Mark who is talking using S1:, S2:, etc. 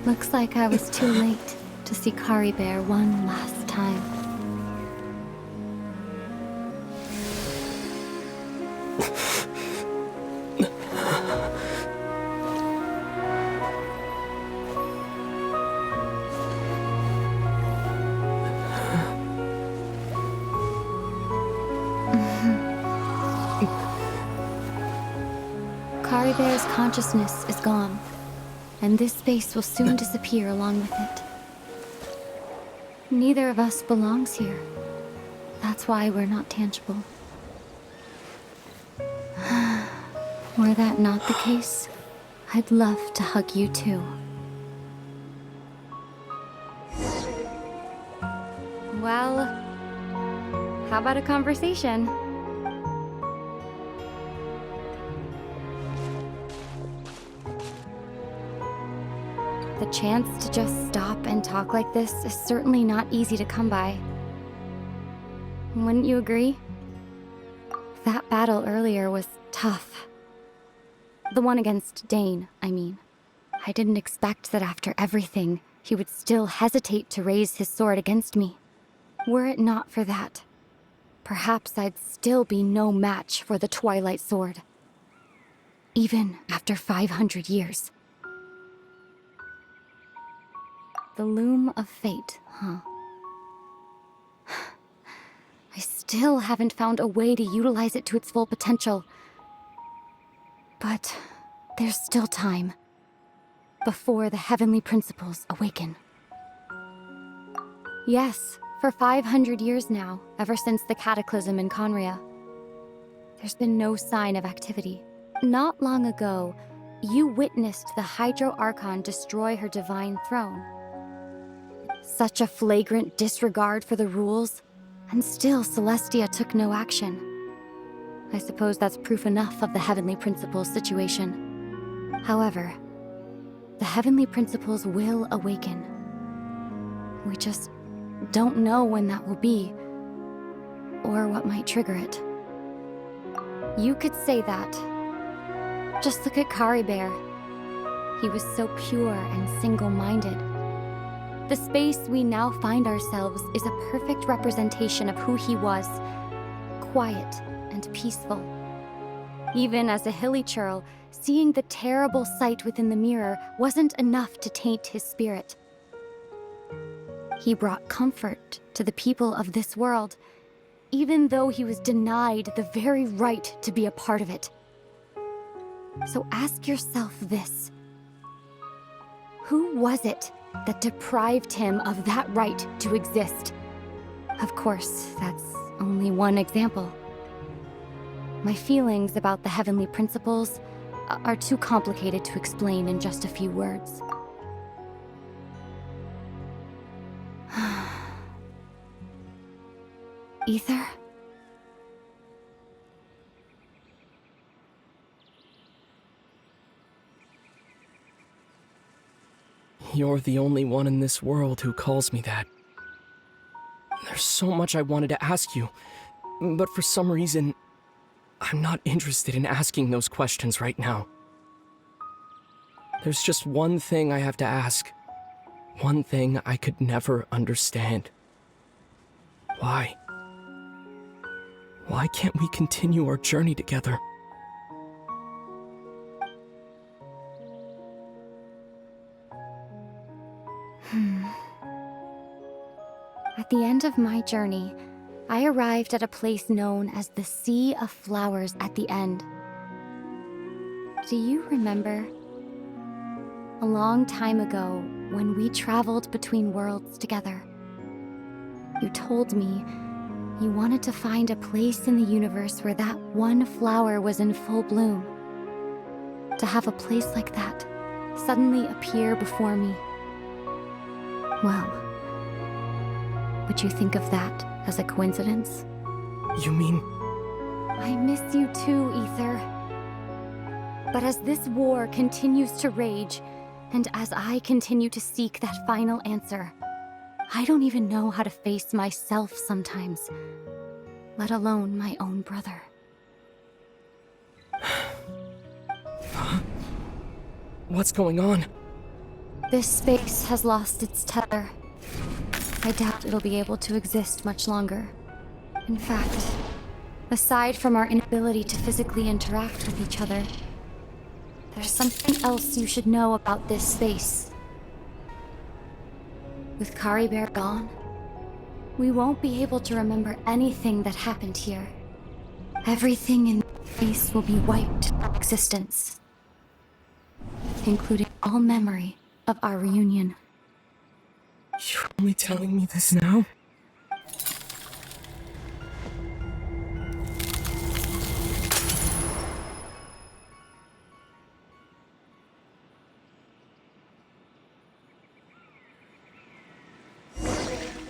S1: Looks like I was too late to see Kari Bear one last time. Kari Bear's consciousness is gone, and this space will soon disappear along with it. Neither of us belongs here. That's why we're not tangible. Were that not the case, I'd love to hug you too. Well, how about a conversation? The chance to just stop and talk like this is certainly not easy to come by. Wouldn't you agree? That battle earlier was tough. The one against Dane, I mean. I didn't expect that after everything, he would still hesitate to raise his sword against me. Were it not for that, perhaps I'd still be no match for the Twilight Sword. Even after 500 years. The loom of fate, huh? I still haven't found a way to utilize it to its full potential. But there's still time. Before the heavenly principles awaken. Yes, for 500 years now, ever since the cataclysm in Conria, there's been no sign of activity. Not long ago, you witnessed the Hydro Archon destroy her divine throne. Such a flagrant disregard for the rules, and still Celestia took no action. I suppose that's proof enough of the Heavenly Principles situation. However, the Heavenly Principles will awaken. We just don't know when that will be, or what might trigger it. You could say that. Just look at Kari Bear. He was so pure and single-minded. The space we now find ourselves is a perfect representation of who he was. Quiet and peaceful. Even as a hilly churl, seeing the terrible sight within the mirror wasn't enough to taint his spirit. He brought comfort to the people of this world, even though he was denied the very right to be a part of it. So ask yourself this. Who was it that deprived him of that right to exist? Of course, that's only one example. My feelings about the Heavenly Principles are too complicated to explain in just a few words. Aether?
S2: You're the only one in this world who calls me that. There's so much I wanted to ask you, but for some reason, I'm not interested in asking those questions right now. There's just one thing I have to ask. One thing I could never understand. Why? Why can't we continue our journey together?
S1: At the end of my journey, I arrived at a place known as the Sea of Flowers at the end. Do you remember? A long time ago, when we traveled between worlds together, you told me you wanted to find a place in the universe where that one flower was in full bloom. To have a place like that suddenly appear before me. Well, would you think of that as a coincidence?
S2: You mean...
S1: I miss you too, Aether. But as this war continues to rage, and as I continue to seek that final answer, I don't even know how to face myself sometimes, let alone my own brother.
S2: What's going on?
S1: This space has lost its tether. I doubt it'll be able to exist much longer. In fact, aside from our inability to physically interact with each other, there's something else you should know about this space. With Kari Bear gone, we won't be able to remember anything that happened here. Everything in this space will be wiped from existence, including all memory of our reunion.
S2: You're only telling me this now?